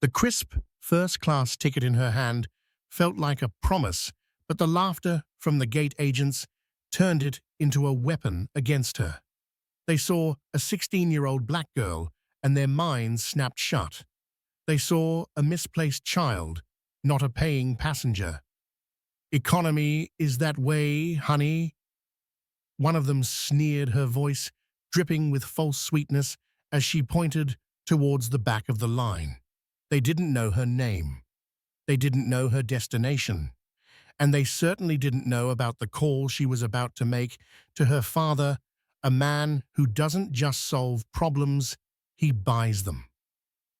The crisp, first-class ticket in her hand felt like a promise, but the laughter from the gate agents turned it into a weapon against her. They saw a 16-year-old black girl, and their minds snapped shut. They saw a misplaced child, not a paying passenger. "Economy is that way, honey," one of them sneered, her voice dripping with false sweetness as she pointed towards the back of the line. They didn't know her name. They didn't know her destination. And they certainly didn't know about the call she was about to make to her father, a man who doesn't just solve problems, he buys them.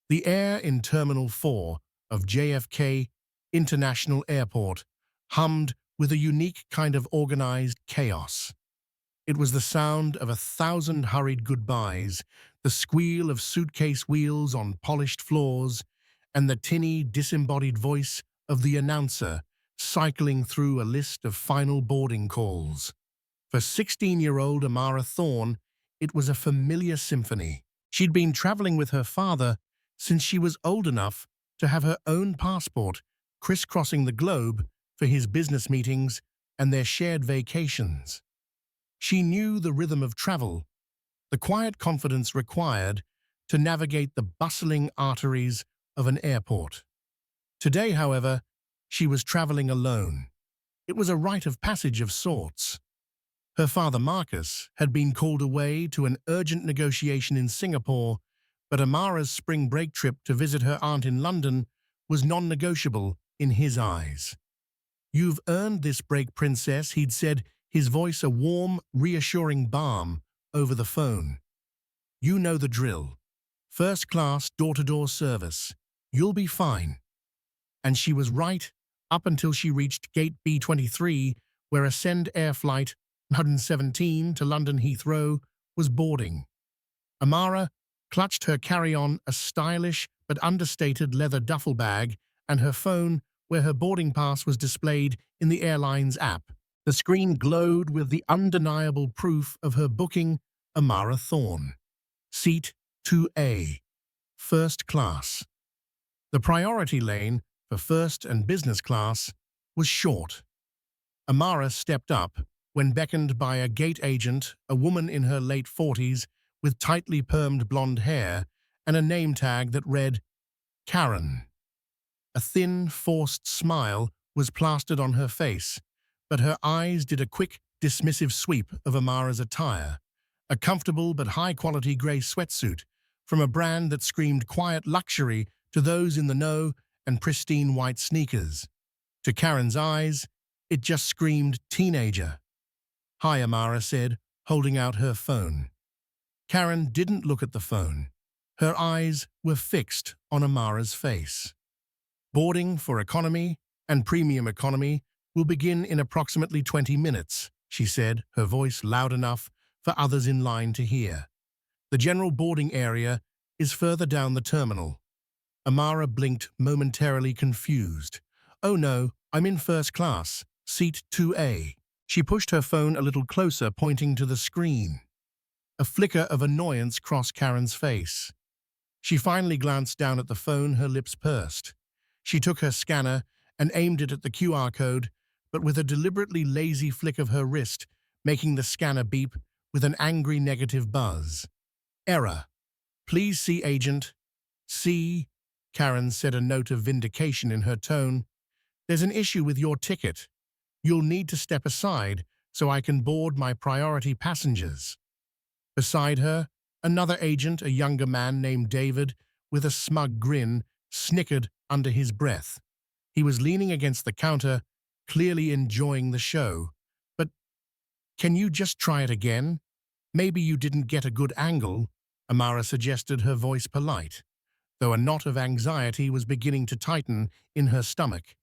The air in Terminal 4 of JFK International Airport hummed with a unique kind of organized chaos. It was the sound of 1,000 hurried goodbyes, the squeal of suitcase wheels on polished floors, and the tinny, disembodied voice of the announcer cycling through a list of final boarding calls. For 16-year-old Amara Thorne, it was a familiar symphony. She'd been traveling with her father since she was old enough to have her own passport, crisscrossing the globe for his business meetings and their shared vacations. She knew the rhythm of travel, the quiet confidence required to navigate the bustling arteries of an airport. Today, however, she was traveling alone. It was a rite of passage of sorts. Her father, Marcus, had been called away to an urgent negotiation in Singapore, but Amara's spring break trip to visit her aunt in London was non-negotiable in his eyes. "You've earned this break, princess," he'd said, his voice a warm, reassuring balm over the phone. "You know the drill. First-class, door-to-door service. You'll be fine." And she was right up until she reached Gate B23, where a Send Air Flight 117 to London Heathrow was boarding. Amara clutched her carry-on, a stylish but understated leather duffel bag, and her phone, where her boarding pass was displayed in the airline's app. The screen glowed with the undeniable proof of her booking, Amara Thorne. Seat 2A, first class. The priority lane for first and business class was short. Amara stepped up when beckoned by a gate agent, a woman in her late 40s with tightly permed blonde hair and a name tag that read Karen. A thin, forced smile was plastered on her face, but her eyes did a quick, dismissive sweep of Amara's attire, a comfortable but high-quality grey sweatsuit from a brand that screamed quiet luxury to those in the know and pristine white sneakers. To Karen's eyes, it just screamed teenager. "Hi," Amara said, holding out her phone. Karen didn't look at the phone. Her eyes were fixed on Amara's face. "Boarding for economy and premium economy will begin in approximately 20 minutes, she said, her voice loud enough for others in line to hear. "The general boarding area is further down the terminal." Amara blinked, momentarily confused. "Oh no, I'm in first class, seat 2A. She pushed her phone a little closer, pointing to the screen. A flicker of annoyance crossed Karen's face. She finally glanced down at the phone, her lips pursed. She took her scanner and aimed it at the QR code, but with a deliberately lazy flick of her wrist, making the scanner beep with an angry negative buzz. "Error. Please see agent." "See," Karen said, a note of vindication in her tone. "There's an issue with your ticket. You'll need to step aside so I can board my priority passengers." Beside her, another agent, a younger man named David, with a smug grin, snickered under his breath. He was leaning against the counter, clearly enjoying the show. "But can you just try it again? Maybe you didn't get a good angle," Amara suggested, her voice polite, though a knot of anxiety was beginning to tighten in her stomach.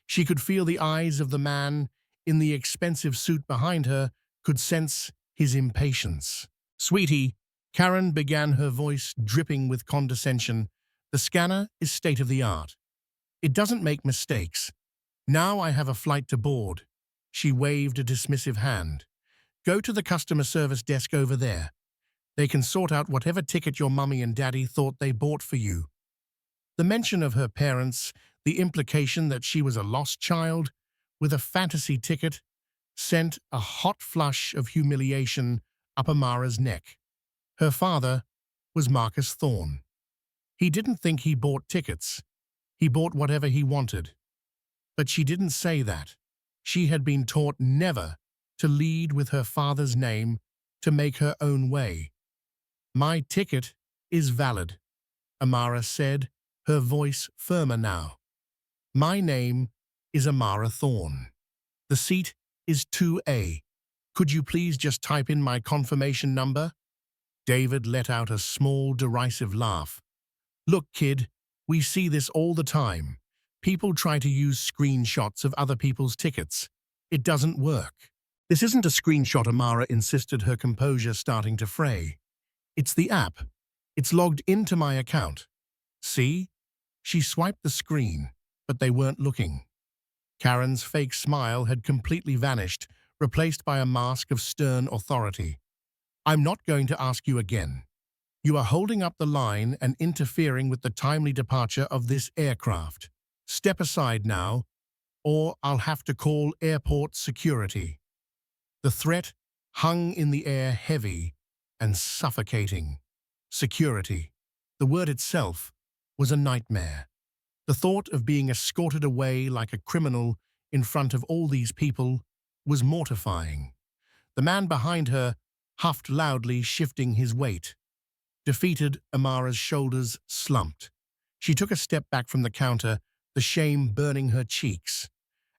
She could feel the eyes of the man in the expensive suit behind her, could sense his impatience. "Sweetie," Karen began, her voice dripping with condescension, "the scanner is state-of-the-art. It doesn't make mistakes. Now I have a flight to board." She waved a dismissive hand. "Go to the customer service desk over there. They can sort out whatever ticket your mummy and daddy thought they bought for you." The mention of her parents, the implication that she was a lost child with a fantasy ticket, sent a hot flush of humiliation up Amara's neck. Her father was Marcus Thorne. He didn't think he bought tickets. He bought whatever he wanted. But she didn't say that. She had been taught never to lead with her father's name, to make her own way. "My ticket is valid," Amara said, her voice firmer now. "My name is Amara Thorne. The seat is 2A. Could you please just type in my confirmation number?" David let out a small, derisive laugh. "Look, kid, we see this all the time. People try to use screenshots of other people's tickets. It doesn't work." "This isn't a screenshot," Amara insisted, her composure starting to fray. "It's the app. It's logged into my account. See?" She swiped the screen, but they weren't looking. Karen's fake smile had completely vanished, replaced by a mask of stern authority. "I'm not going to ask you again. You are holding up the line and interfering with the timely departure of this aircraft. Step aside now, or I'll have to call airport security." The threat hung in the air, heavy and suffocating. Security. The word itself was a nightmare. The thought of being escorted away like a criminal in front of all these people was mortifying. The man behind her huffed loudly, shifting his weight. Defeated, Amara's shoulders slumped. She took a step back from the counter, the shame burning her cheeks.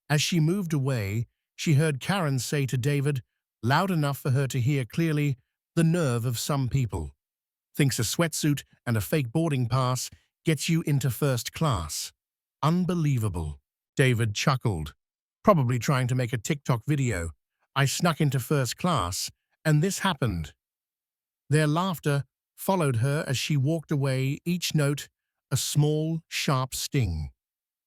As she moved away, she heard Karen say to David, loud enough for her to hear clearly, "The nerve of some people. Thinks a sweatsuit and a fake boarding pass gets you into first class. Unbelievable." David chuckled, probably trying to make a TikTok video. "I snuck into first class, and this happened." Their laughter followed her as she walked away, each note a small, sharp sting.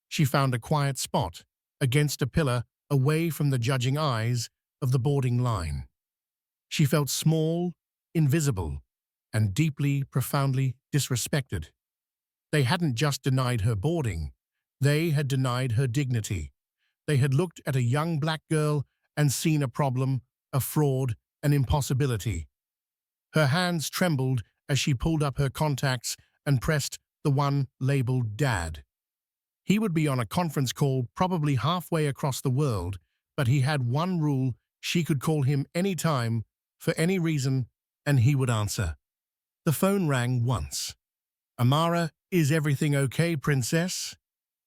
She found a quiet spot, against a pillar, away from the judging eyes of the boarding line. She felt small, invisible, and deeply, profoundly disrespected. They hadn't just denied her boarding. They had denied her dignity. They had looked at a young black girl and seen a problem, a fraud, an impossibility. Her hands trembled as she pulled up her contacts and pressed the one labeled Dad. He would be on a conference call probably halfway across the world, but he had one rule: she could call him anytime, for any reason, and he would answer. The phone rang once. "Amara, is everything okay, princess?"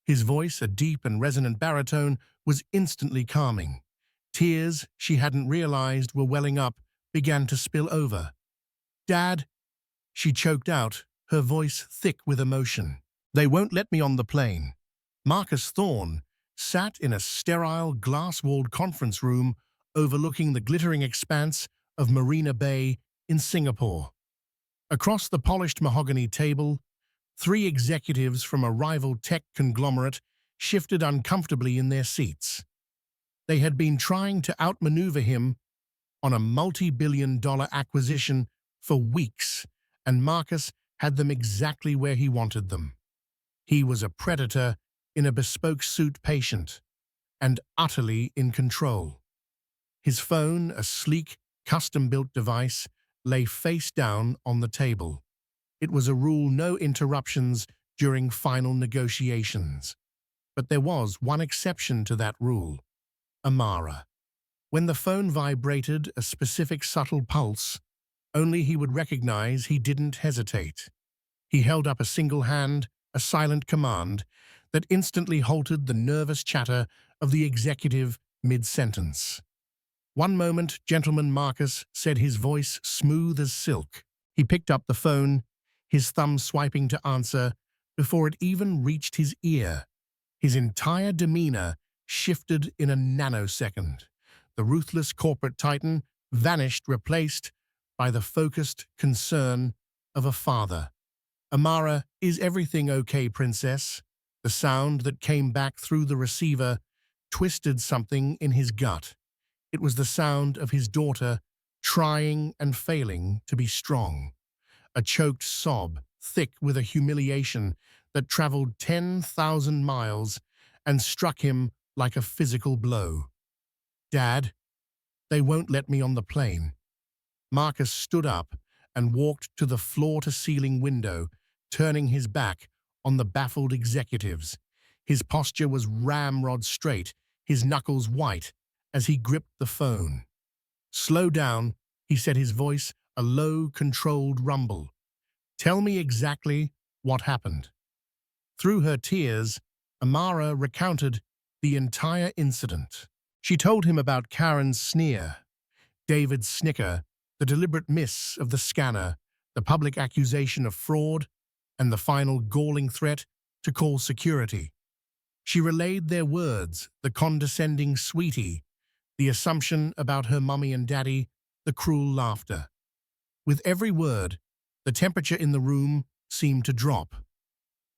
His voice, a deep and resonant baritone, was instantly calming. Tears she hadn't realized were welling up began to spill over. "Dad," she choked out, her voice thick with emotion. "They won't let me on the plane." Marcus Thorne sat in a sterile, glass-walled conference room overlooking the glittering expanse of Marina Bay in Singapore. Across the polished mahogany table, 3 executives from a rival tech conglomerate shifted uncomfortably in their seats. They had been trying to outmaneuver him on a multi-billion-dollar acquisition for weeks, and Marcus had them exactly where he wanted them. He was a predator in a bespoke suit, patient and utterly in control. His phone, a sleek, custom-built device, lay face down on the table. It was a rule: no interruptions during final negotiations. But there was one exception to that rule: Amara. When the phone vibrated, a specific subtle pulse, only he would recognize, he didn't hesitate. He held up a single hand, a silent command that instantly halted the nervous chatter of the executive mid-sentence. "One moment, gentleman," Marcus said, his voice smooth as silk. He picked up the phone, his thumb swiping to answer, before it even reached his ear. His entire demeanor shifted in a nanosecond. The ruthless corporate titan vanished, replaced by the focused concern of a father. "Amara, is everything okay, princess?" The sound that came back through the receiver twisted something in his gut. It was the sound of his daughter trying and failing to be strong. A choked sob, thick with a humiliation that traveled 10,000 miles and struck him like a physical blow. "Dad, they won't let me on the plane." Marcus stood up and walked to the floor-to-ceiling window, turning his back on the baffled executives. His posture was ramrod straight, his knuckles white, as he gripped the phone. "Slow down," he said, his voice a low, controlled rumble. "Tell me exactly what happened." Through her tears, Amara recounted the entire incident. She told him about Karen's sneer, David's snicker, the deliberate miss of the scanner, the public accusation of fraud, and the final galling threat to call security. She relayed their words, the condescending sweetie, the assumption about her mummy and daddy, the cruel laughter. With every word, the temperature in the room seemed to drop.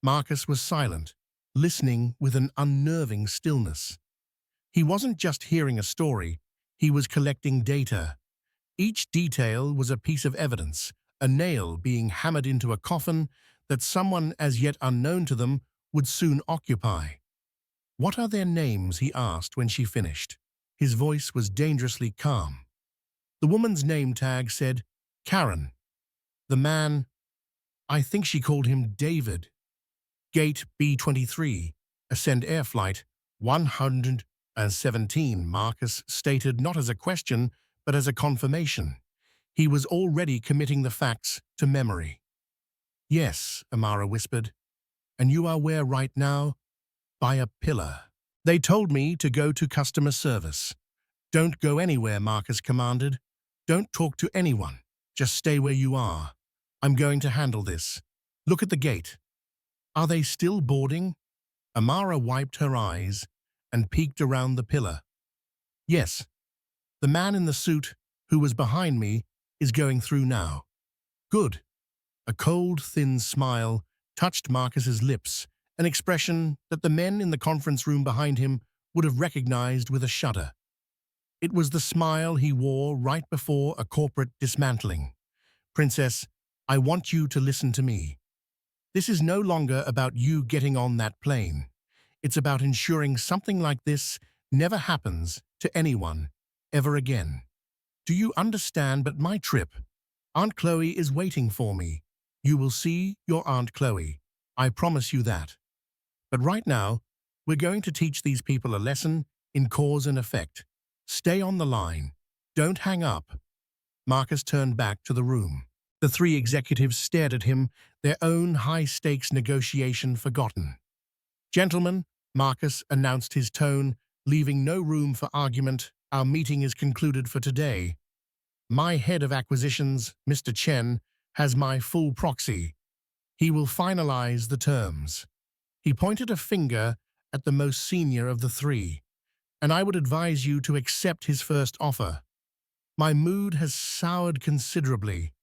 Marcus was silent, listening with an unnerving stillness. He wasn't just hearing a story, he was collecting data. Each detail was a piece of evidence, a nail being hammered into a coffin that someone as yet unknown to them would soon occupy. "What are their names?" he asked when she finished. His voice was dangerously calm. The woman's name tag said, Karen. The man, I think she called him David. Gate B-23, ascend air flight 117, Marcus stated not as a question, but as a confirmation. He was already committing the facts to memory. "Yes," Amara whispered, "and you are where right now? By a pillar." "They told me to go to customer service." "Don't go anywhere," Marcus commanded. "Don't talk to anyone. Just stay where you are. I'm going to handle this. Look at the gate." "Are they still boarding?" Amara wiped her eyes and peeked around the pillar. "Yes. The man in the suit, who was behind me, is going through now." "Good." A cold, thin smile touched Marcus's lips, an expression that the men in the conference room behind him would have recognized with a shudder. It was the smile he wore right before a corporate dismantling. "Princess, I want you to listen to me. This is no longer about you getting on that plane. It's about ensuring something like this never happens to anyone ever again. Do you understand? But my trip, Aunt Chloe is waiting for me. You will see your Aunt Chloe. I promise you that. But right now, we're going to teach these people a lesson in cause and effect. Stay on the line. Don't hang up." Marcus turned back to the room. The three executives stared at him, their own high-stakes negotiation forgotten. "Gentlemen," Marcus announced, his tone leaving no room for argument, "our meeting is concluded for today. My head of acquisitions, Mr. Chen, has my full proxy. He will finalize the terms." He pointed a finger at the most senior of the three. "And I would advise you to accept his first offer. My mood has soured considerably."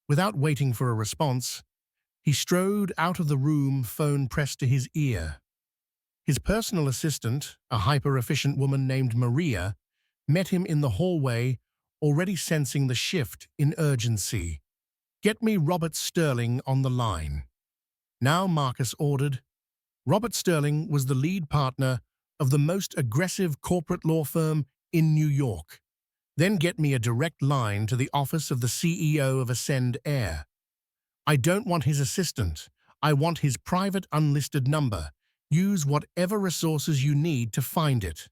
Without waiting for a response, he strode out of the room, phone pressed to his ear. His personal assistant, a hyper-efficient woman named Maria, met him in the hallway, already sensing the shift in urgency. "Get me Robert Sterling on the line." Now, Marcus ordered. Robert Sterling was the lead partner of the most aggressive corporate law firm in New York. "Then get me a direct line to the office of the CEO of Ascend Air. I don't want his assistant. I want his private unlisted number. Use whatever resources you need to find it."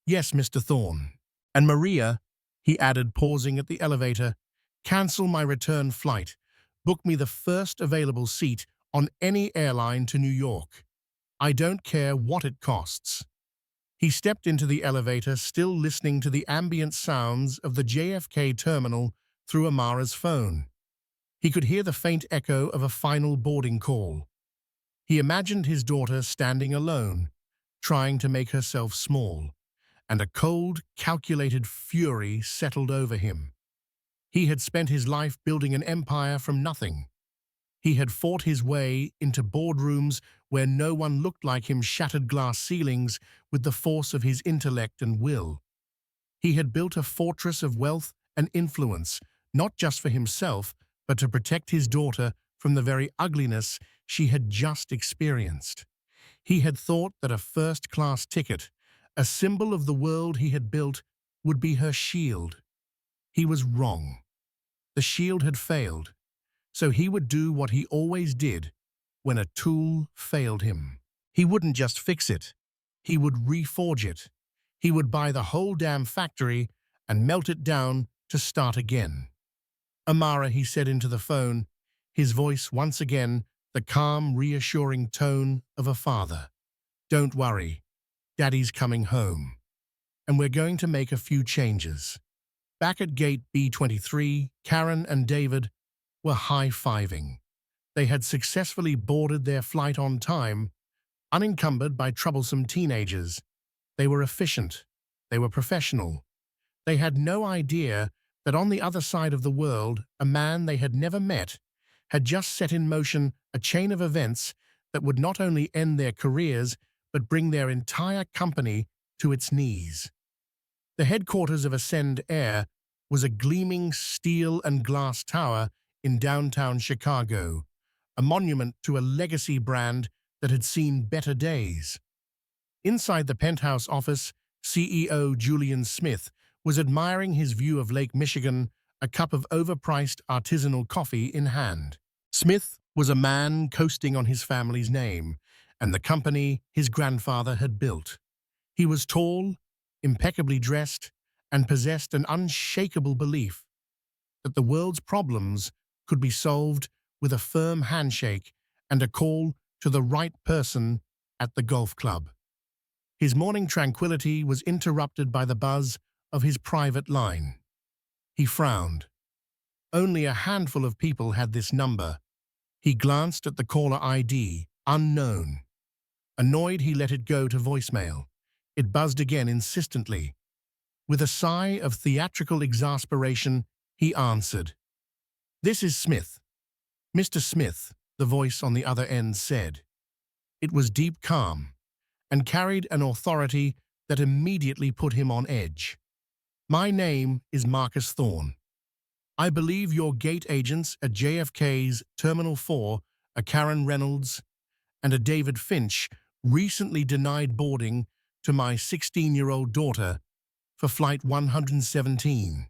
"Yes, Mr. Thorne." "And Maria," he added, pausing at the elevator, "cancel my return flight. Book me the first available seat on any airline to New York. I don't care what it costs." He stepped into the elevator, still listening to the ambient sounds of the JFK terminal through Amara's phone. He could hear the faint echo of a final boarding call. He imagined his daughter standing alone, trying to make herself small, and a cold, calculated fury settled over him. He had spent his life building an empire from nothing. He had fought his way into boardrooms where no one looked like him, shattered glass ceilings with the force of his intellect and will. He had built a fortress of wealth and influence, not just for himself, but to protect his daughter from the very ugliness she had just experienced. He had thought that a first-class ticket, a symbol of the world he had built, would be her shield. He was wrong. The shield had failed, so he would do what he always did when a tool failed him. He wouldn't just fix it. He would reforge it. He would buy the whole damn factory and melt it down to start again. Amara, he said into the phone, his voice once again the calm, reassuring tone of a father. Don't worry, Daddy's coming home, and we're going to make a few changes. Back at gate B23, Karen and David were high-fiving. They had successfully boarded their flight on time, unencumbered by troublesome teenagers. They were efficient. They were professional. They had no idea that on the other side of the world, a man they had never met had just set in motion a chain of events that would not only end their careers, but bring their entire company to its knees. The headquarters of Ascend Air was a gleaming steel and glass tower in downtown Chicago, a monument to a legacy brand that had seen better days. Inside the penthouse office, CEO Julian Smith was admiring his view of Lake Michigan, a cup of overpriced artisanal coffee in hand. Smith was a man coasting on his family's name and the company his grandfather had built. He was tall, impeccably dressed, and possessed an unshakable belief that the world's problems could be solved with a firm handshake and a call to the right person at the golf club. His morning tranquility was interrupted by the buzz of his private line. He frowned. Only a handful of people had this number. He glanced at the caller ID, unknown. Annoyed, he let it go to voicemail. It buzzed again insistently. With a sigh of theatrical exasperation, he answered. "This is Smith." "Mr. Smith," the voice on the other end said. It was deep calm, and carried an authority that immediately put him on edge. "My name is Marcus Thorne. I believe your gate agents at JFK's Terminal 4, a Karen Reynolds and a David Finch, recently denied boarding to my 16-year-old daughter for Flight 117.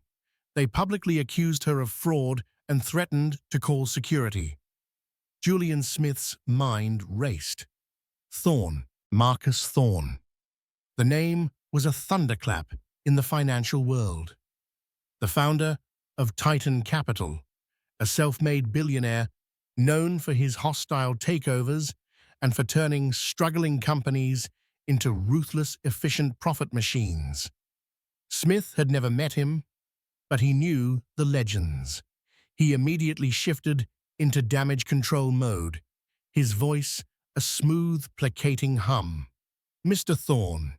They publicly accused her of fraud and threatened to call security." Julian Smith's mind raced. Thorne, Marcus Thorne. The name was a thunderclap in the financial world. The founder of Titan Capital, a self-made billionaire known for his hostile takeovers and for turning struggling companies into ruthless, efficient profit machines. Smith had never met him, but he knew the legends. He immediately shifted into damage control mode, his voice a smooth, placating hum. "Mr. Thorne,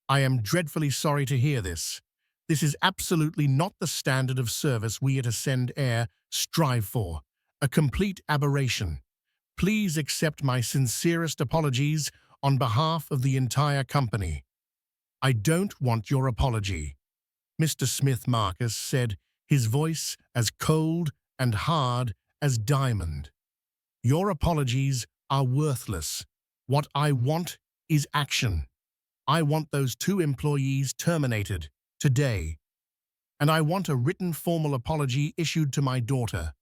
I am dreadfully sorry to hear this. This is absolutely not the standard of service we at Ascend Air strive for, a complete aberration. Please accept my sincerest apologies on behalf of the entire company." "I don't want your apology," Mr. Smith Marcus said, his voice as cold and hard as diamond. "Your apologies are worthless. What I want is action. I want those 2 employees terminated today, and I want a written formal apology issued to my daughter."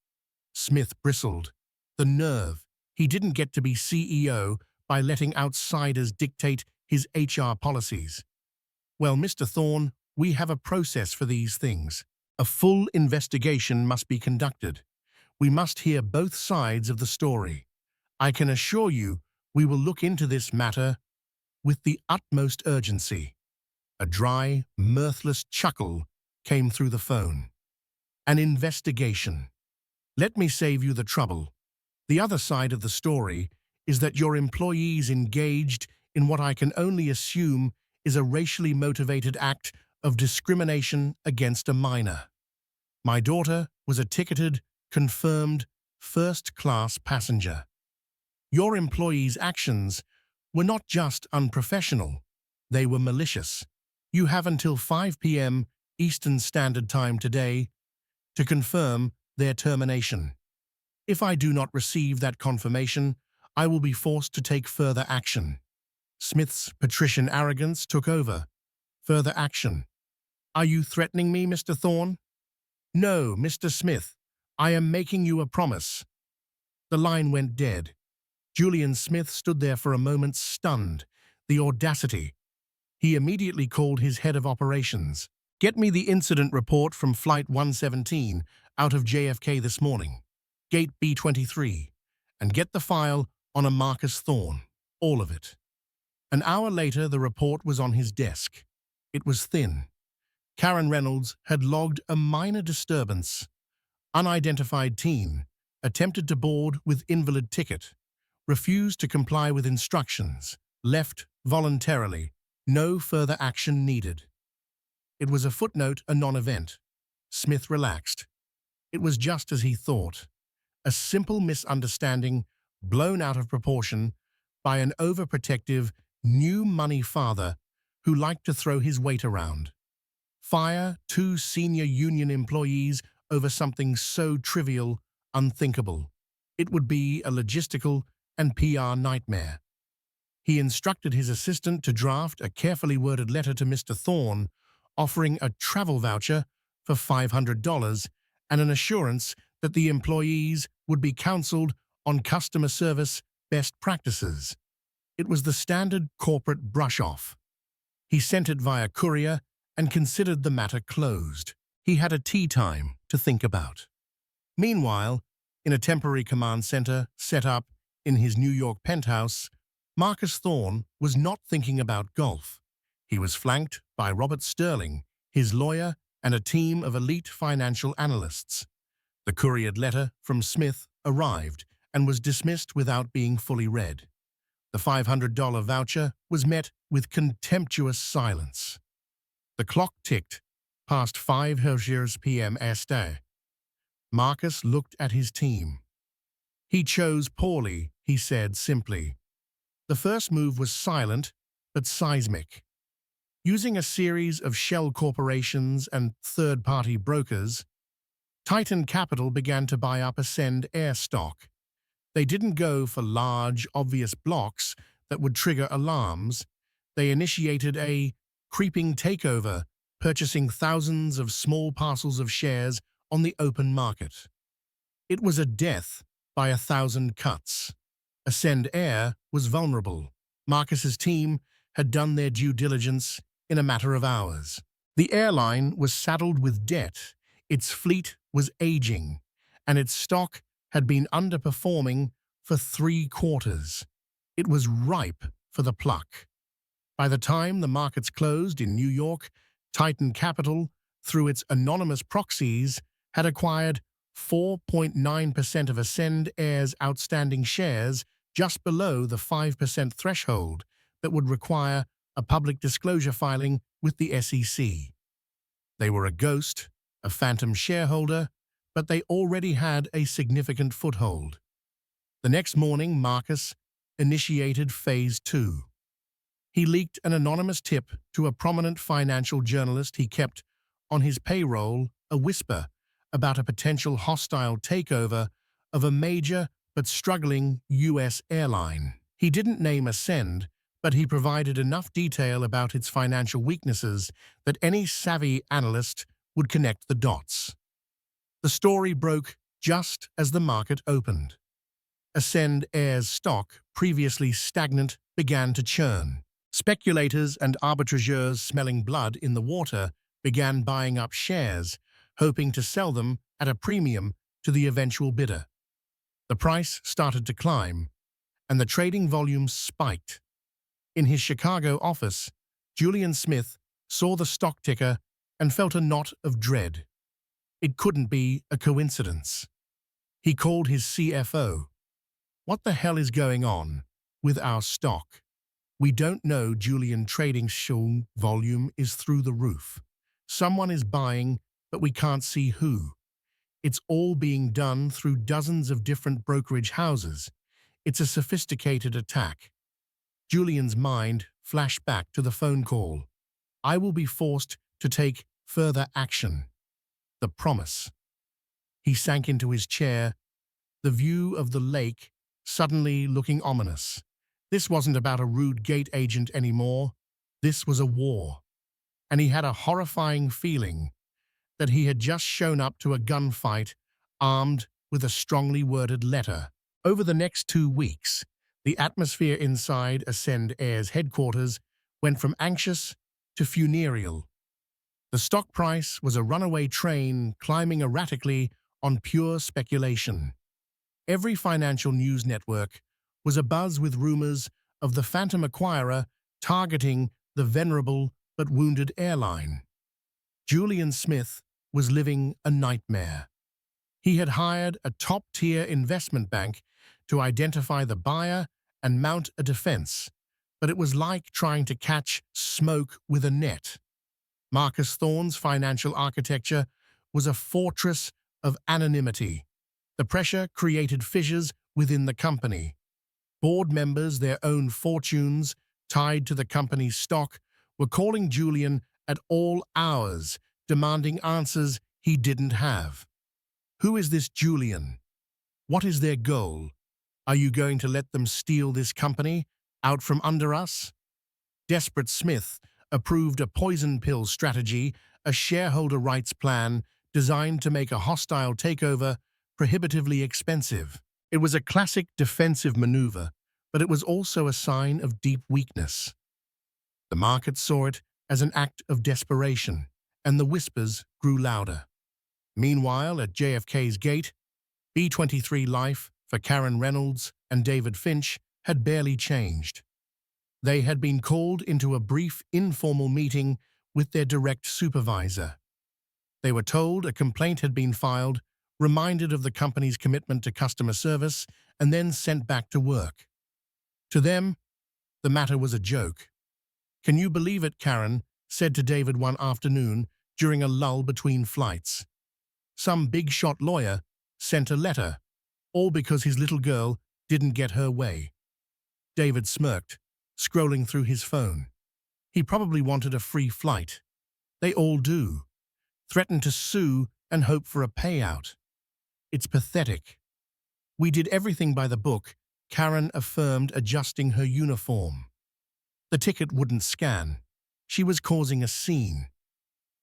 Smith bristled. The nerve. He didn't get to be CEO by letting outsiders dictate his HR policies. "Well, Mr. Thorne, we have a process for these things. A full investigation must be conducted. We must hear both sides of the story. I can assure you we will look into this matter with the utmost urgency." A dry, mirthless chuckle came through the phone. "An investigation. Let me save you the trouble. The other side of the story is that your employees engaged in what I can only assume is a racially motivated act of discrimination against a minor. My daughter was a ticketed, confirmed, first-class passenger. Your employees' actions were not just unprofessional, they were malicious. You have until 5 p.m. Eastern Standard Time today to confirm their termination." If I do not receive that confirmation, I will be forced to take further action. Smith's patrician arrogance took over. Further action. Are you threatening me, Mr. Thorne? No, Mr. Smith. I am making you a promise. The line went dead. Julian Smith stood there for a moment, stunned. The audacity. He immediately called his head of operations. Get me the incident report from Flight 117 out of JFK this morning. Gate B23. And get the file on a Marcus Thorne. All of it. An hour later, the report was on his desk. It was thin. Karen Reynolds had logged a minor disturbance. Unidentified teen. Attempted to board with invalid ticket. Refused to comply with instructions. Left voluntarily. No further action needed. It was a footnote, a non-event. Smith relaxed. It was just as he thought. A simple misunderstanding blown out of proportion by an overprotective, new money father who liked to throw his weight around. Fire 2 senior union employees over something so trivial, unthinkable. It would be a logistical and PR nightmare. He instructed his assistant to draft a carefully worded letter to Mr. Thorne, offering a travel voucher for $500 and an assurance that the employees would be counseled on customer service best practices. It was the standard corporate brush-off. He sent it via courier and considered the matter closed. He had a tea time to think about. Meanwhile, in a temporary command center set up in his New York penthouse, Marcus Thorne was not thinking about golf. He was flanked by Robert Sterling, his lawyer, and a team of elite financial analysts. The couriered letter from Smith arrived and was dismissed without being fully read. The $500 voucher was met with contemptuous silence. The clock ticked past 5:00 p.m. Este. Marcus looked at his team. He chose poorly, he said simply. The first move was silent but seismic. Using a series of shell corporations and third-party brokers, Titan Capital began to buy up Ascend Air stock. They didn't go for large, obvious blocks that would trigger alarms. They initiated a creeping takeover, purchasing thousands of small parcels of shares on the open market. It was a death by 1,000 cuts. Ascend Air was vulnerable. Marcus's team had done their due diligence in a matter of hours. The airline was saddled with debt, its fleet was aging, and its stock had been underperforming for 3 quarters. It was ripe for the pluck. By the time the markets closed in New York, Titan Capital, through its anonymous proxies, had acquired 4.9% of Ascend Air's outstanding shares, just below the 5% threshold that would require a public disclosure filing with the SEC. They were a ghost, a phantom shareholder, but they already had a significant foothold. The next morning, Marcus initiated Phase 2. He leaked an anonymous tip to a prominent financial journalist he kept on his payroll, a whisper about a potential hostile takeover of a major but struggling U.S. airline. He didn't name Ascend, but he provided enough detail about its financial weaknesses that any savvy analyst would connect the dots. The story broke just as the market opened. Ascend Air's stock, previously stagnant, began to churn. Speculators and arbitrageurs smelling blood in the water began buying up shares, hoping to sell them at a premium to the eventual bidder. The price started to climb, and the trading volume spiked. In his Chicago office, Julian Smith saw the stock ticker and felt a knot of dread. It couldn't be a coincidence. He called his CFO. "What the hell is going on with our stock? We don't know. Julian, trading show volume is through the roof. Someone is buying, but we can't see who. It's all being done through dozens of different brokerage houses. It's a sophisticated attack." Julian's mind flashed back to the phone call. "I will be forced to take further action." The promise. He sank into his chair, the view of the lake suddenly looking ominous. This wasn't about a rude gate agent anymore. This was a war. And he had a horrifying feeling that he had just shown up to a gunfight armed with a strongly worded letter. Over the next 2 weeks, the atmosphere inside Ascend Air's headquarters went from anxious to funereal. The stock price was a runaway train climbing erratically on pure speculation. Every financial news network was abuzz with rumors of the phantom acquirer targeting the venerable but wounded airline. Julian Smith was living a nightmare. He had hired a top-tier investment bank to identify the buyer and mount a defense, but it was like trying to catch smoke with a net. Marcus Thorne's financial architecture was a fortress of anonymity. The pressure created fissures within the company. Board members, their own fortunes tied to the company's stock, were calling Julian at all hours, demanding answers he didn't have. Who is this Julian? What is their goal? Are you going to let them steal this company out from under us? Desperate Smith approved a poison pill strategy, a shareholder rights plan designed to make a hostile takeover prohibitively expensive. It was a classic defensive maneuver, but it was also a sign of deep weakness. The market saw it as an act of desperation, and the whispers grew louder. Meanwhile, at JFK's gate, B-23 life for Karen Reynolds and David Finch had barely changed. They had been called into a brief, informal meeting with their direct supervisor. They were told a complaint had been filed, reminded of the company's commitment to customer service, and then sent back to work. To them, the matter was a joke. "Can you believe it?" Karen said to David one afternoon during a lull between flights. "Some big-shot lawyer sent a letter, all because his little girl didn't get her way." David smirked, scrolling through his phone. He probably wanted a free flight. They all do. Threaten to sue and hope for a payout. It's pathetic. "We did everything by the book," Karen affirmed, adjusting her uniform. The ticket wouldn't scan. She was causing a scene.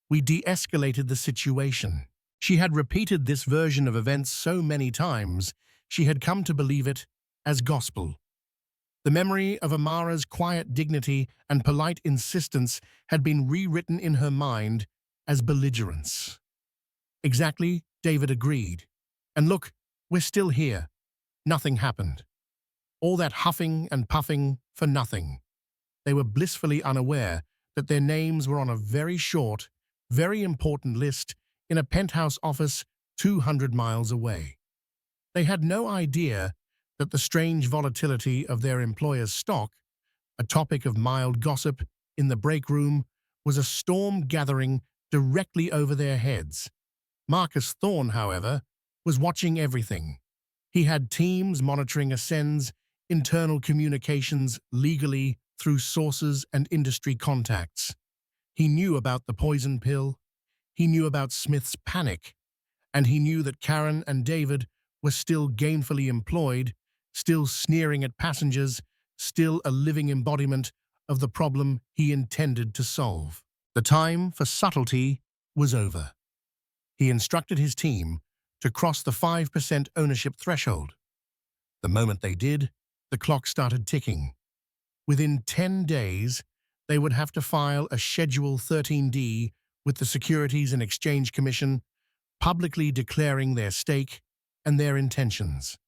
"We de-escalated the situation." She had repeated this version of events so many times, she had come to believe it as gospel. The memory of Amara's quiet dignity and polite insistence had been rewritten in her mind as belligerence. "Exactly," David agreed. "And look, we're still here. Nothing happened. All that huffing and puffing for nothing." They were blissfully unaware that their names were on a very short, very important list in a penthouse office 200 miles away. They had no idea that the strange volatility of their employer's stock, a topic of mild gossip in the break room, was a storm gathering directly over their heads. Marcus Thorne, however, was watching everything. He had teams monitoring Ascend's internal communications legally through sources and industry contacts. He knew about the poison pill, he knew about Smith's panic, and he knew that Karen and David were still gainfully employed, still sneering at passengers, still a living embodiment of the problem he intended to solve. The time for subtlety was over. He instructed his team to cross the 5% ownership threshold. The moment they did, the clock started ticking. Within 10 days, they would have to file a Schedule 13D with the Securities and Exchange Commission, publicly declaring their stake and their intentions.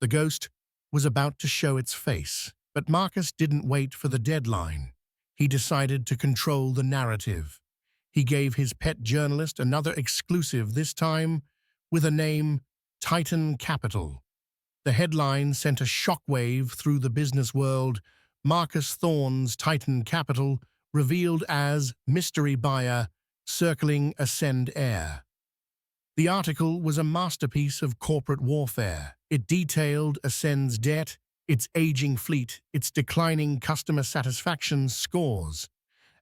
The ghost was about to show its face, but Marcus didn't wait for the deadline. He decided to control the narrative. He gave his pet journalist another exclusive, this time with a name, Titan Capital. The headline sent a shockwave through the business world. Marcus Thorne's Titan Capital revealed as mystery buyer circling Ascend Air. The article was a masterpiece of corporate warfare. It detailed Ascend's debt, its aging fleet, its declining customer satisfaction scores,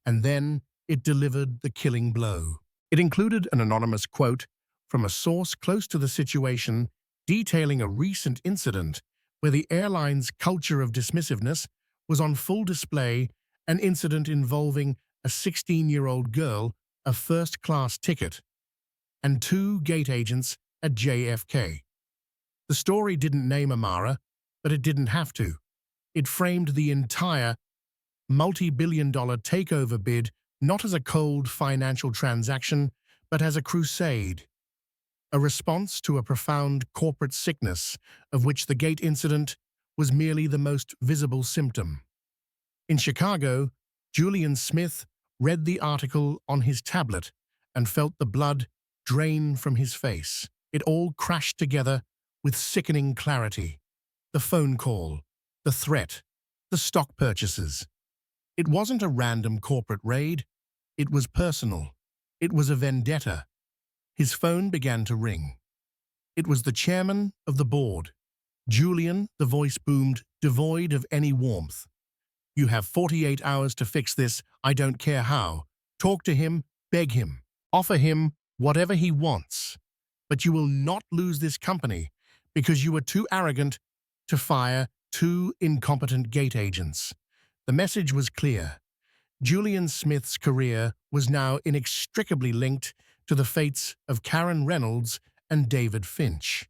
and then it delivered the killing blow. It included an anonymous quote from a source close to the situation detailing a recent incident where the airline's culture of dismissiveness was on full display, an incident involving a 16-year-old girl, a first-class ticket, and two gate agents at JFK. The story didn't name Amara, but it didn't have to. It framed the entire multi-billion-dollar takeover bid not as a cold financial transaction, but as a crusade, a response to a profound corporate sickness of which the gate incident was merely the most visible symptom. In Chicago, Julian Smith read the article on his tablet and felt the blood drain from his face. It all crashed together with sickening clarity. The phone call, the threat, the stock purchases. It wasn't a random corporate raid. It was personal. It was a vendetta. His phone began to ring. It was the chairman of the board. Julian, the voice boomed, devoid of any warmth. "You have 48 hours to fix this, I don't care how. Talk to him, beg him, offer him whatever he wants. But you will not lose this company because you are too arrogant to fire two incompetent gate agents." The message was clear. Julian Smith's career was now inextricably linked to the fates of Karen Reynolds and David Finch.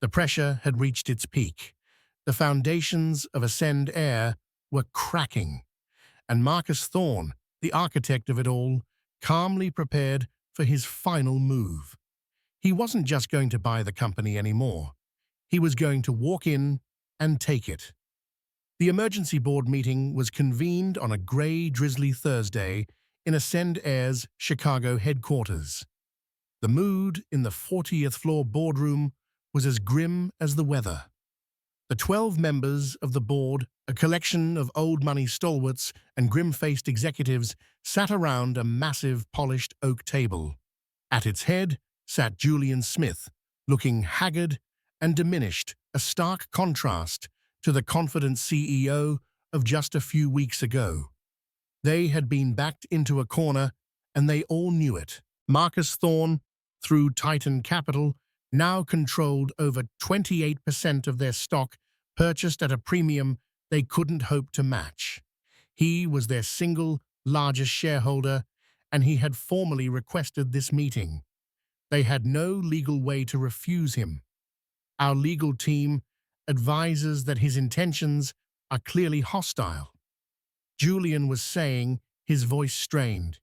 The pressure had reached its peak. The foundations of Ascend Air were cracking, and Marcus Thorne, the architect of it all, calmly prepared for his final move. He wasn't just going to buy the company anymore. He was going to walk in and take it. The emergency board meeting was convened on a grey, drizzly Thursday in Ascend Air's Chicago headquarters. The mood in the 40th floor boardroom was as grim as the weather. The 12 members of the board, a collection of old money stalwarts and grim-faced executives, sat around a massive polished oak table. At its head sat Julian Smith, looking haggard and diminished, a stark contrast to the confident CEO of just a few weeks ago. They had been backed into a corner, and they all knew it. Marcus Thorne, through Titan Capital, now controlled over 28% of their stock, purchased at a premium they couldn't hope to match. He was their single largest shareholder, and he had formally requested this meeting. They had no legal way to refuse him. Our legal team advises that his intentions are clearly hostile. Julian was saying, his voice strained.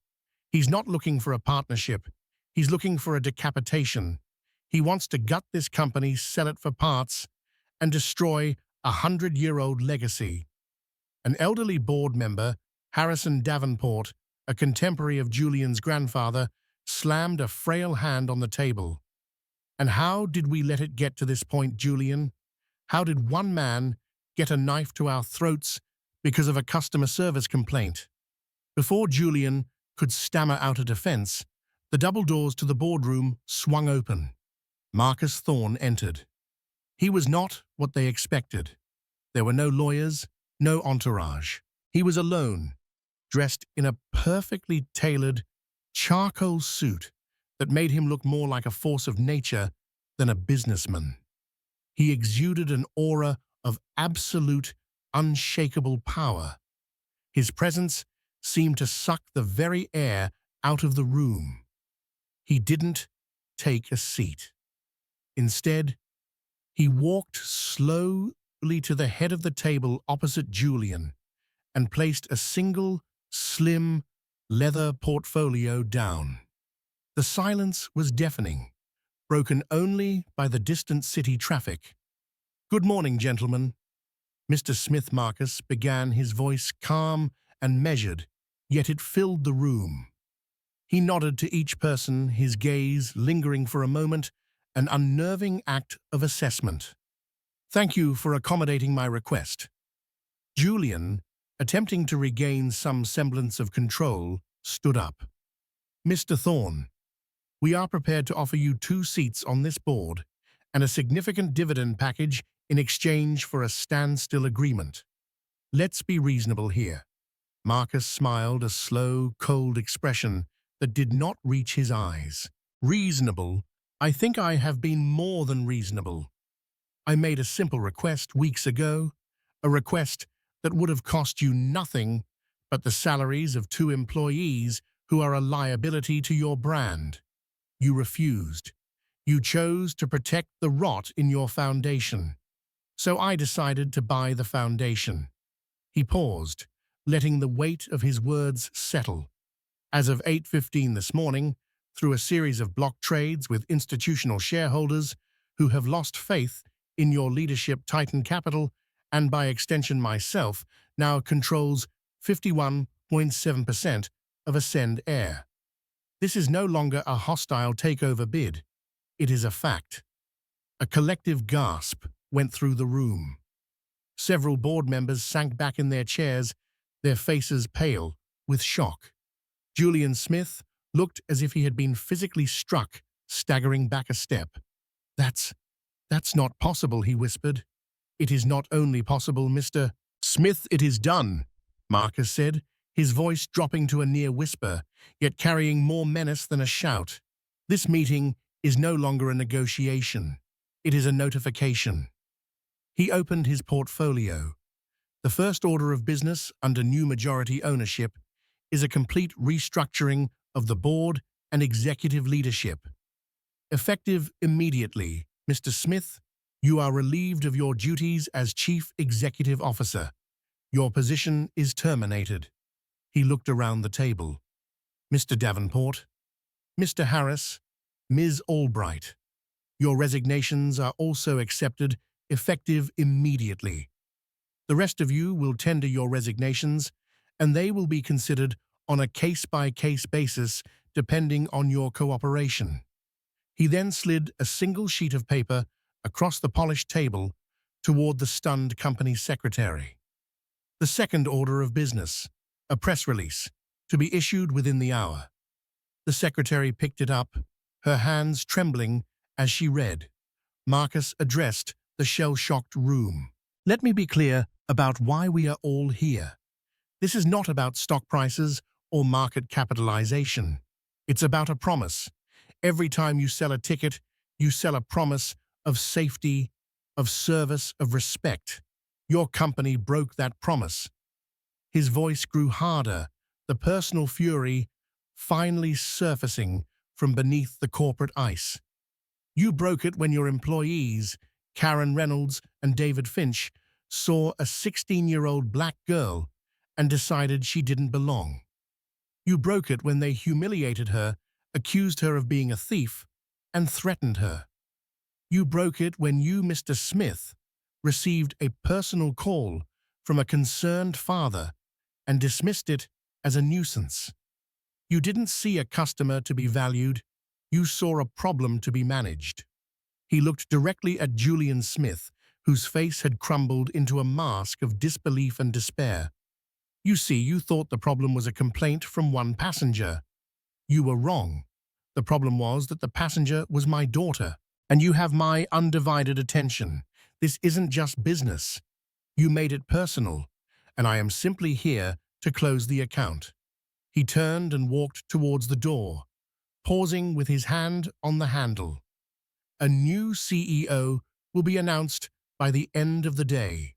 He's not looking for a partnership. He's looking for a decapitation. He wants to gut this company, sell it for parts, and destroy a 100-year-old legacy. An elderly board member, Harrison Davenport, a contemporary of Julian's grandfather, slammed a frail hand on the table. "And how did we let it get to this point, Julian? How did one man get a knife to our throats because of a customer service complaint?" Before Julian could stammer out a defense, the double doors to the boardroom swung open. Marcus Thorne entered. He was not what they expected. There were no lawyers, no entourage. He was alone, dressed in a perfectly tailored charcoal suit that made him look more like a force of nature than a businessman. He exuded an aura of absolute, unshakable power. His presence seemed to suck the very air out of the room. He didn't take a seat. Instead, he walked slowly to the head of the table opposite Julian and placed a single, slim, leather portfolio down. The silence was deafening, broken only by the distant city traffic. "Good morning, gentlemen." Mr. Smith Marcus began, his voice calm and measured, yet it filled the room. He nodded to each person, his gaze lingering for a moment, an unnerving act of assessment. "Thank you for accommodating my request." Julian, attempting to regain some semblance of control, stood up. "Mr. Thorne, we are prepared to offer you 2 seats on this board and a significant dividend package in exchange for a standstill agreement. Let's be reasonable here." Marcus smiled, a slow, cold expression that did not reach his eyes. "Reasonable? I think I have been more than reasonable. I made a simple request weeks ago, a request that would have cost you nothing but the salaries of 2 employees who are a liability to your brand. You refused. You chose to protect the rot in your foundation. So I decided to buy the foundation. He paused, letting the weight of his words settle. As of 8:15 this morning, through a series of block trades with institutional shareholders who have lost faith in your leadership, Titan Capital, and by extension myself, now controls 51.7% of Ascend Air. This is no longer a hostile takeover bid. It is a fact. A collective gasp went through the room. Several board members sank back in their chairs, their faces pale with shock. Julian Smith looked as if he had been physically struck, staggering back a step. That's not possible," he whispered. "It is not only possible, Mr. Smith, it is done," Marcus said, his voice dropping to a near whisper, yet carrying more menace than a shout. "This meeting is no longer a negotiation. It is a notification." He opened his portfolio. The first order of business under new majority ownership is a complete restructuring of the board and executive leadership. Effective immediately, Mr. Smith, you are relieved of your duties as Chief Executive Officer. Your position is terminated. He looked around the table. Mr. Davenport, Mr. Harris, Ms. Albright, your resignations are also accepted, effective immediately. The rest of you will tender your resignations, and they will be considered on a case-by-case basis depending on your cooperation. He then slid a single sheet of paper across the polished table toward the stunned company secretary. The second order of business, a press release, to be issued within the hour. The secretary picked it up, her hands trembling as she read. Marcus addressed the shell-shocked room. "Let me be clear about why we are all here. This is not about stock prices or market capitalization. It's about a promise. Every time you sell a ticket, you sell a promise of safety, of service, of respect. Your company broke that promise." His voice grew harder, the personal fury finally surfacing from beneath the corporate ice. "You broke it when your employees, Karen Reynolds and David Finch, saw a 16-year-old black girl and decided she didn't belong. You broke it when they humiliated her, accused her of being a thief, and threatened her. You broke it when you, Mr. Smith, received a personal call from a concerned father and dismissed it as a nuisance. You didn't see a customer to be valued, you saw a problem to be managed." He looked directly at Julian Smith, whose face had crumbled into a mask of disbelief and despair. "You see, you thought the problem was a complaint from one passenger. You were wrong. The problem was that the passenger was my daughter, and you have my undivided attention. This isn't just business. You made it personal, and I am simply here to close the account." He turned and walked towards the door, pausing with his hand on the handle. "A new CEO will be announced by the end of the day.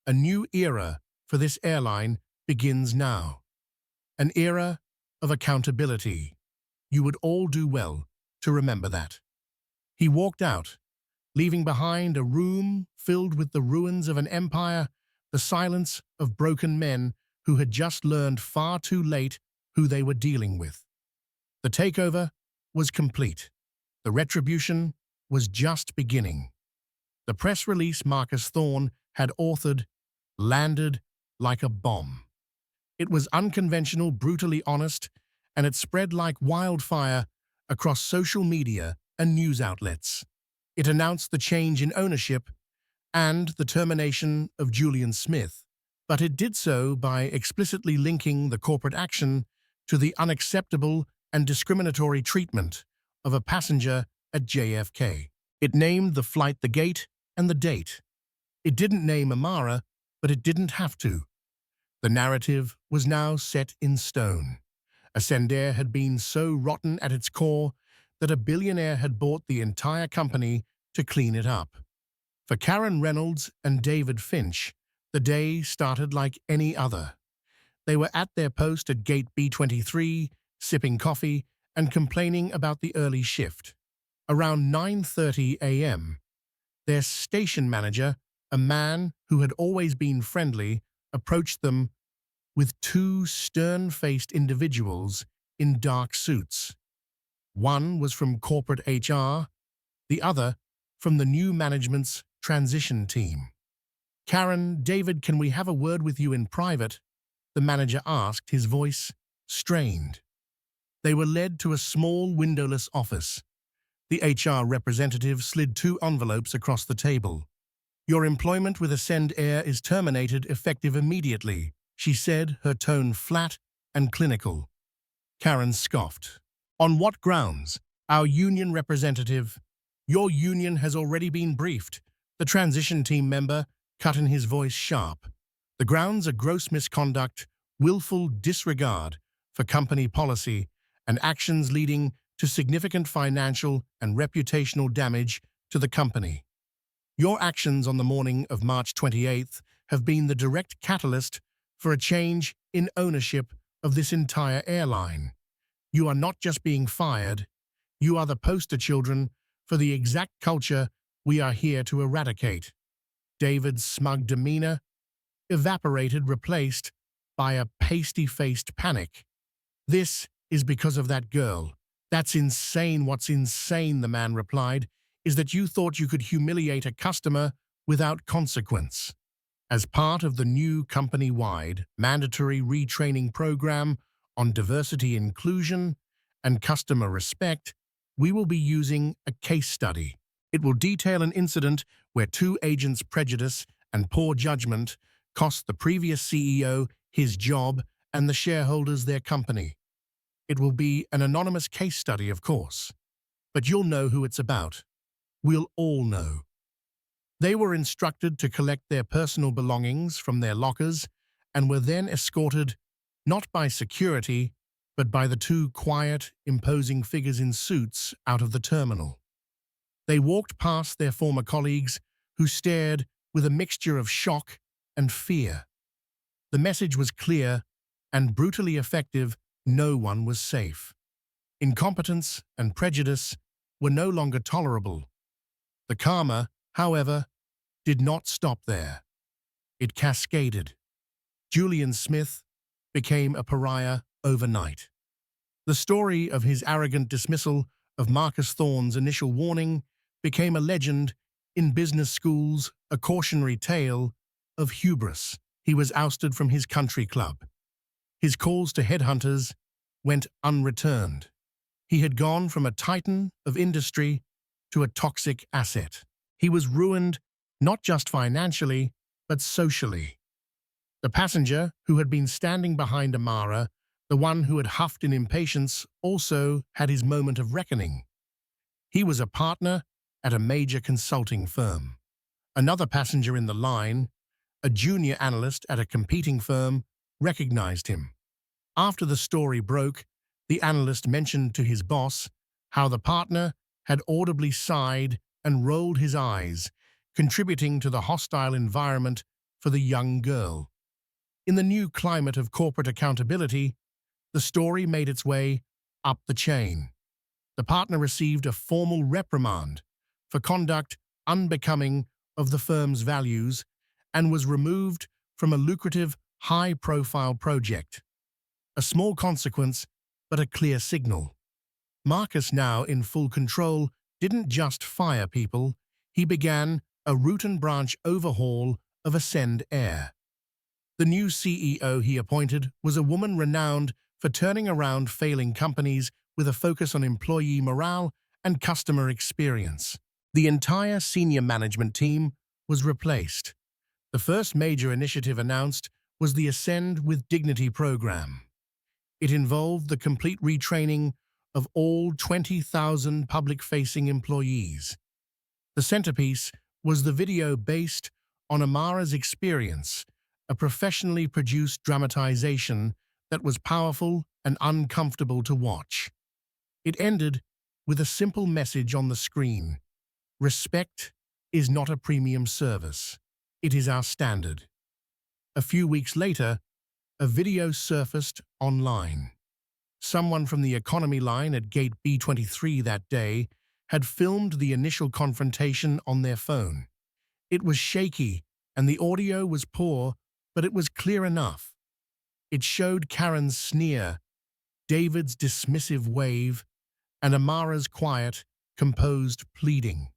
A new era for this airline begins now. An era of accountability. You would all do well to remember that." He walked out, leaving behind a room filled with the ruins of an empire, the silence of broken men who had just learned far too late who they were dealing with. The takeover was complete. The retribution was just beginning. The press release Marcus Thorne had authored landed like a bomb. It was unconventional, brutally honest, and it spread like wildfire across social media and news outlets. It announced the change in ownership and the termination of Julian Smith, but it did so by explicitly linking the corporate action to the unacceptable and discriminatory treatment of a passenger at JFK. It named the flight, the gate, and the date. It didn't name Amara, but it didn't have to. The narrative was now set in stone. Ascend had been so rotten at its core that a billionaire had bought the entire company to clean it up. For Karen Reynolds and David Finch, the day started like any other. They were at their post at Gate B23, sipping coffee and complaining about the early shift. Around 9:30 a.m., their station manager, a man who had always been friendly, approached them with two stern-faced individuals in dark suits. One was from corporate HR, the other from the new management's transition team. "Karen, David, can we have a word with you in private?" the manager asked, his voice strained. They were led to a small windowless office. The HR representative slid two envelopes across the table. "Your employment with Ascend Air is terminated effective immediately," she said, her tone flat and clinical. Karen scoffed. "On what grounds?" "Our union representative." "Your union has already been briefed," the transition team member cut in, his voice sharp. "The grounds are gross misconduct, willful disregard for company policy, and actions leading to significant financial and reputational damage to the company. Your actions on the morning of March 28th have been the direct catalyst for a change in ownership of this entire airline. You are not just being fired, you are the poster children for the exact culture we are here to eradicate." David's smug demeanor evaporated, replaced by a pasty-faced panic. "This is because of that girl." "That's insane." "What's insane," the man replied, "is that you thought you could humiliate a customer without consequence. As part of the new company-wide mandatory retraining program on diversity, inclusion, and customer respect, we will be using a case study. It will detail an incident where two agents' prejudice and poor judgment cost the previous CEO his job and the shareholders their company. It will be an anonymous case study, of course, but you'll know who it's about. We'll all know." They were instructed to collect their personal belongings from their lockers and were then escorted not by security, but by the two quiet, imposing figures in suits out of the terminal. They walked past their former colleagues, who stared with a mixture of shock and fear. The message was clear and brutally effective: no one was safe. Incompetence and prejudice were no longer tolerable. The karma, however, did not stop there. It cascaded. Julian Smith became a pariah overnight. The story of his arrogant dismissal of Marcus Thorne's initial warning became a legend in business schools, a cautionary tale of hubris. He was ousted from his country club. His calls to headhunters went unreturned. He had gone from a titan of industry to a toxic asset. He was ruined not just financially, but socially. The passenger who had been standing behind Amara, the one who had huffed in impatience, also had his moment of reckoning. He was a partner at a major consulting firm. Another passenger in the line, a junior analyst at a competing firm, recognized him. After the story broke, the analyst mentioned to his boss how the partner had audibly sighed and rolled his eyes, contributing to the hostile environment for the young girl. In the new climate of corporate accountability, the story made its way up the chain. The partner received a formal reprimand for conduct unbecoming of the firm's values and was removed from a lucrative, high-profile project. A small consequence, but a clear signal. Marcus, now in full control, didn't just fire people, he began a root-and-branch overhaul of Ascend Air. The new CEO he appointed was a woman renowned for turning around failing companies with a focus on employee morale and customer experience. The entire senior management team was replaced. The first major initiative announced was the Ascend with Dignity program. It involved the complete retraining of all 20,000 public-facing employees. The centerpiece was the video based on Amara's experience, a professionally produced dramatization that was powerful and uncomfortable to watch. It ended with a simple message on the screen: respect is not a premium service. It is our standard. A few weeks later, a video surfaced online. Someone from the economy line at gate B23 that day had filmed the initial confrontation on their phone. It was shaky and the audio was poor, but it was clear enough. It showed Karen's sneer, David's dismissive wave, and Amara's quiet, composed pleading.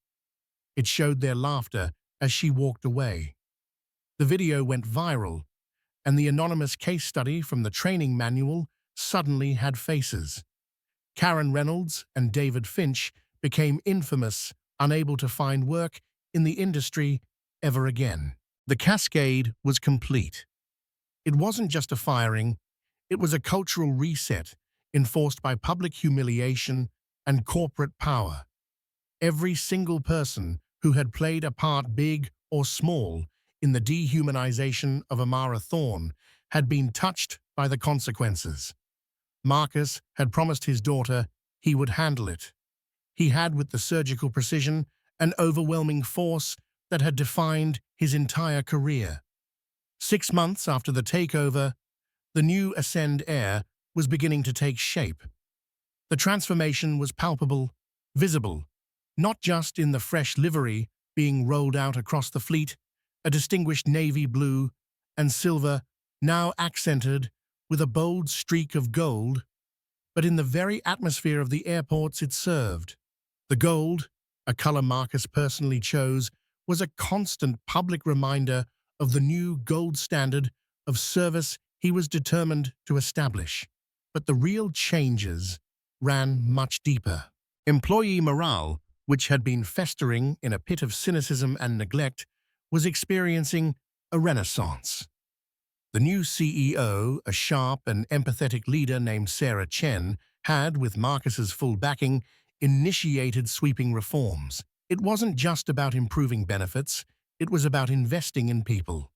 It showed their laughter as she walked away. The video went viral, and the anonymous case study from the training manual suddenly had faces. Karen Reynolds and David Finch became infamous, unable to find work in the industry ever again. The cascade was complete. It wasn't just a firing, it was a cultural reset enforced by public humiliation and corporate power. Every single person who had played a part, big or small, in the dehumanization of Amara Thorne had been touched by the consequences. Marcus had promised his daughter he would handle it. He had, with the surgical precision and overwhelming force that had defined his entire career. 6 months after the takeover, the new Ascend heir was beginning to take shape. The transformation was palpable, visible, not just in the fresh livery being rolled out across the fleet, a distinguished navy blue and silver now accented with a bold streak of gold, but in the very atmosphere of the airports it served. The gold, a color Marcus personally chose, was a constant public reminder of the new gold standard of service he was determined to establish. But the real changes ran much deeper. Employee morale, which had been festering in a pit of cynicism and neglect, was experiencing a renaissance. The new CEO, a sharp and empathetic leader named Sarah Chen, had, with Marcus's full backing, initiated sweeping reforms. It wasn't just about improving benefits, it was about investing in people.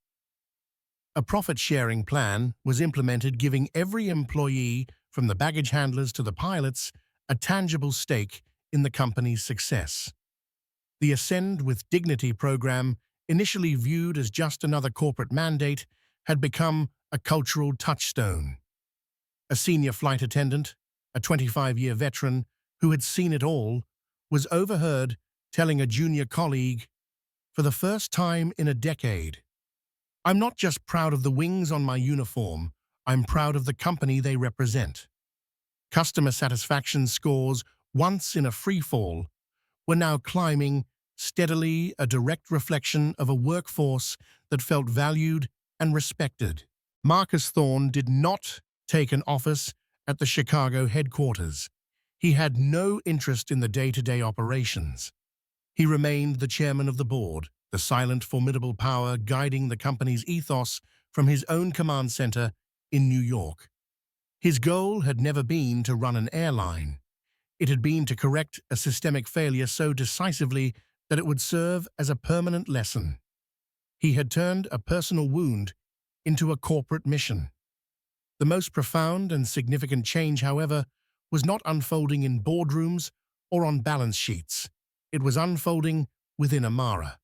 A profit-sharing plan was implemented, giving every employee, from the baggage handlers to the pilots, a tangible stake in the company's success. The Ascend with Dignity program, initially viewed as just another corporate mandate, had become a cultural touchstone. A senior flight attendant, a 25-year veteran who had seen it all, was overheard telling a junior colleague, "For the first time in a decade, I'm not just proud of the wings on my uniform, I'm proud of the company they represent." Customer satisfaction scores, once in a freefall, were now climbing steadily, a direct reflection of a workforce that felt valued and respected. Marcus Thorne did not take an office at the Chicago headquarters. He had no interest in the day-to-day operations. He remained the chairman of the board, the silent, formidable power guiding the company's ethos from his own command center in New York. His goal had never been to run an airline. It had been to correct a systemic failure so decisively that it would serve as a permanent lesson. He had turned a personal wound into a corporate mission. The most profound and significant change, however, was not unfolding in boardrooms or on balance sheets. It was unfolding within Amara.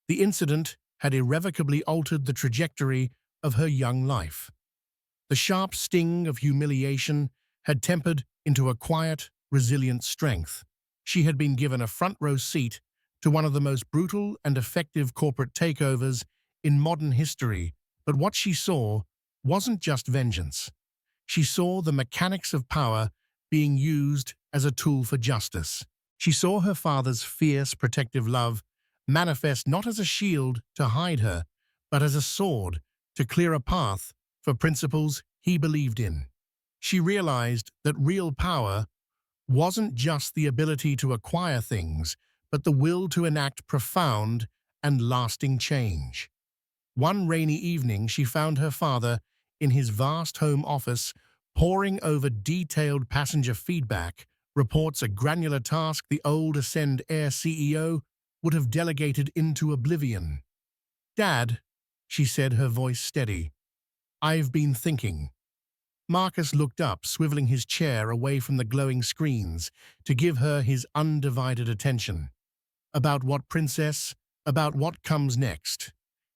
The incident had irrevocably altered the trajectory of her young life. The sharp sting of humiliation had tempered into a quiet, resilient strength. She had been given a front-row seat to one of the most brutal and effective corporate takeovers in modern history, but what she saw wasn't just vengeance. She saw the mechanics of power being used as a tool for justice. She saw her father's fierce, protective love manifest not as a shield to hide her, but as a sword to clear a path for principles he believed in. She realized that real power wasn't just the ability to acquire things, but the will to enact profound and lasting change. One rainy evening, she found her father in his vast home office, poring over detailed passenger feedback, reports, a granular task the old Ascend Air CEO would have delegated into oblivion. "Dad," she said, her voice steady, "I've been thinking." Marcus looked up, swiveling his chair away from the glowing screens to give her his undivided attention. "About what, Princess?" about what comes next.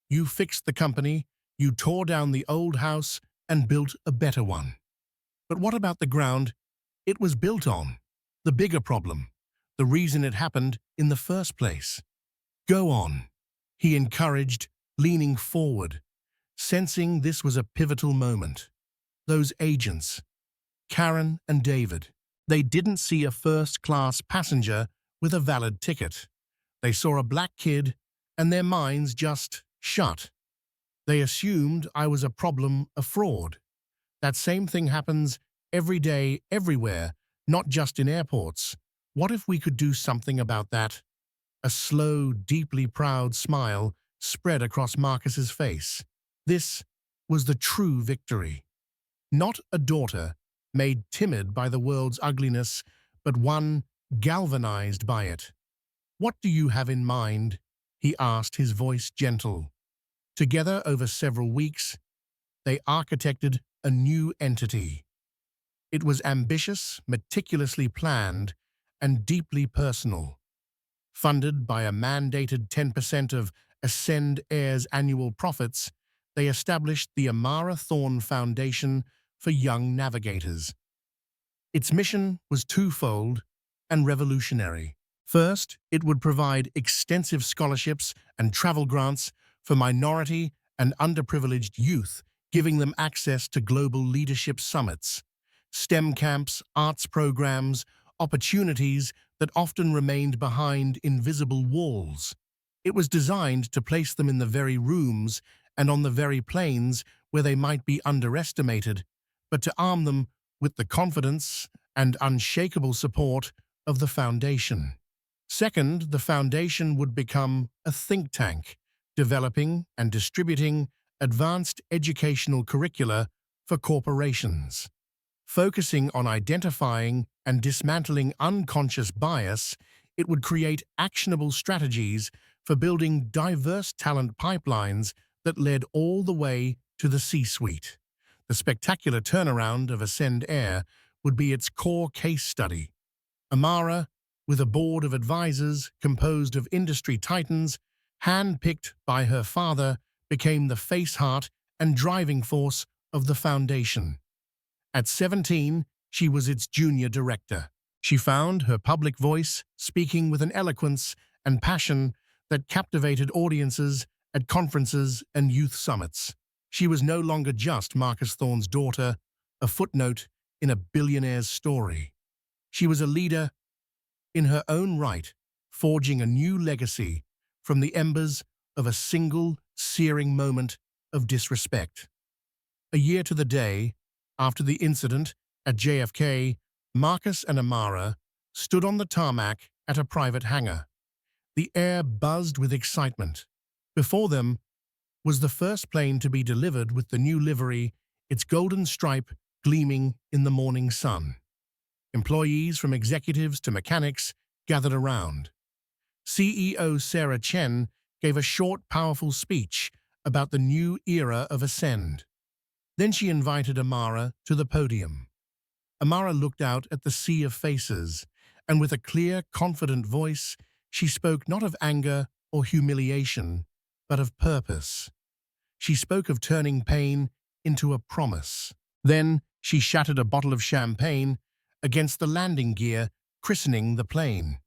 You fixed the company, you tore down the old house and built a better one. But what about the ground it was built on? The bigger problem, the reason it happened in the first place. Go on, he encouraged, leaning forward, sensing this was a pivotal moment. Those agents, Karen and David, they didn't see a first-class passenger with a valid ticket. They saw a black kid, and their minds just shut. They assumed I was a problem, a fraud. That same thing happens every day, everywhere, not just in airports. What if we could do something about that? A slow, deeply proud smile spread across Marcus's face. This was the true victory. Not a daughter, made timid by the world's ugliness, but one galvanized by it. "What do you have in mind?" he asked, his voice gentle. Together over several weeks, they architected a new entity. It was ambitious, meticulously planned, and deeply personal. Funded by a mandated 10% of Ascend Air's annual profits, they established the Amara Thorne Foundation for Young Navigators. Its mission was twofold and revolutionary. First, it would provide extensive scholarships and travel grants for minority and underprivileged youth, giving them access to global leadership summits, STEM camps, arts programs, opportunities that often remained behind invisible walls. It was designed to place them in the very rooms and on the very planes where they might be underestimated, but to arm them with the confidence and unshakable support of the foundation. Second, the foundation would become a think tank, developing and distributing advanced educational curricula for corporations. Focusing on identifying and dismantling unconscious bias, it would create actionable strategies for building diverse talent pipelines that led all the way to the C-suite. The spectacular turnaround of Ascend Air would be its core case study. Amara, with a board of advisors composed of industry titans, hand-picked by her father, became the face, heart, and driving force of the foundation. At 17, she was its junior director. She found her public voice speaking with an eloquence and passion that captivated audiences at conferences and youth summits. She was no longer just Marcus Thorne's daughter, a footnote in a billionaire's story. She was a leader in her own right, forging a new legacy from the embers of a single searing moment of disrespect. A year to the day, after the incident at JFK, Marcus and Amara stood on the tarmac at a private hangar. The air buzzed with excitement. Before them was the first plane to be delivered with the new livery, its golden stripe gleaming in the morning sun. Employees from executives to mechanics gathered around. CEO Sarah Chen gave a short, powerful speech about the new era of Ascend. Then she invited Amara to the podium. Amara looked out at the sea of faces, and with a clear, confident voice, she spoke not of anger or humiliation, but of purpose. She spoke of turning pain into a promise. Then she shattered a bottle of champagne against the landing gear, christening the plane.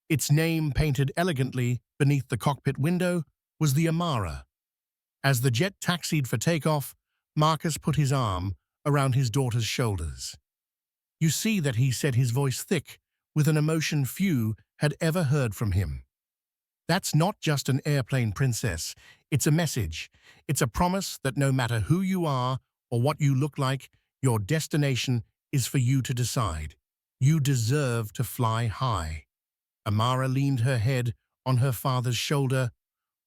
Its name, painted elegantly beneath the cockpit window, was the Amara. As the jet taxied for takeoff, Marcus put his arm around his daughter's shoulders. You see that he said, his voice thick, with an emotion few had ever heard from him. That's not just an airplane, princess. It's a message. It's a promise that no matter who you are or what you look like, your destination is for you to decide. You deserve to fly high. Amara leaned her head on her father's shoulder,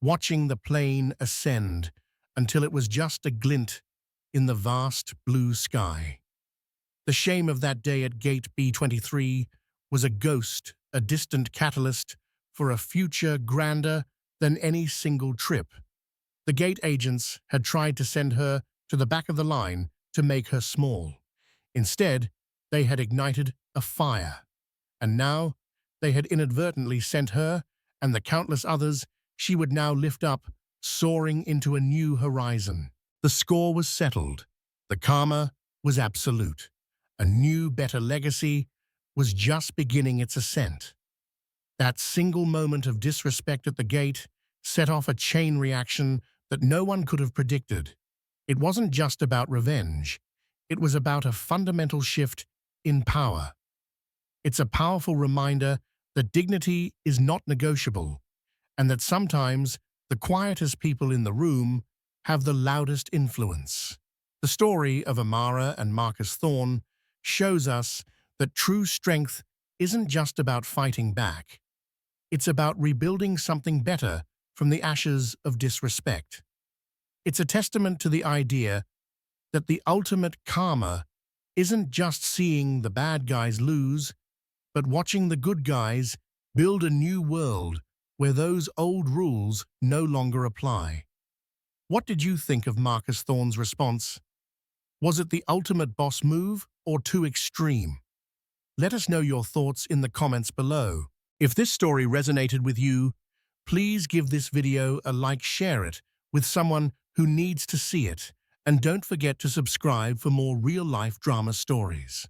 watching the plane ascend until it was just a glint in the vast blue sky. The shame of that day at Gate B-23 was a ghost, a distant catalyst for a future grander than any single trip. The gate agents had tried to send her to the back of the line to make her small. Instead, they had ignited a fire. And now, they had inadvertently sent her and the countless others she would now lift up, soaring into a new horizon. The score was settled. The karma was absolute. A new, better legacy was just beginning its ascent. That single moment of disrespect at the gate set off a chain reaction that no one could have predicted. It wasn't just about revenge. It was about a fundamental shift in power. It's a powerful reminder that dignity is not negotiable, and that sometimes the quietest people in the room have the loudest influence. The story of Amara and Marcus Thorne shows us that true strength isn't just about fighting back. It's about rebuilding something better from the ashes of disrespect. It's a testament to the idea that the ultimate karma isn't just seeing the bad guys lose, but watching the good guys build a new world where those old rules no longer apply. What did you think of Marcus Thorne's response? Was it the ultimate boss move or too extreme? Let us know your thoughts in the comments below. If this story resonated with you, please give this video a like, share it with someone who needs to see it, and don't forget to subscribe for more real-life drama stories.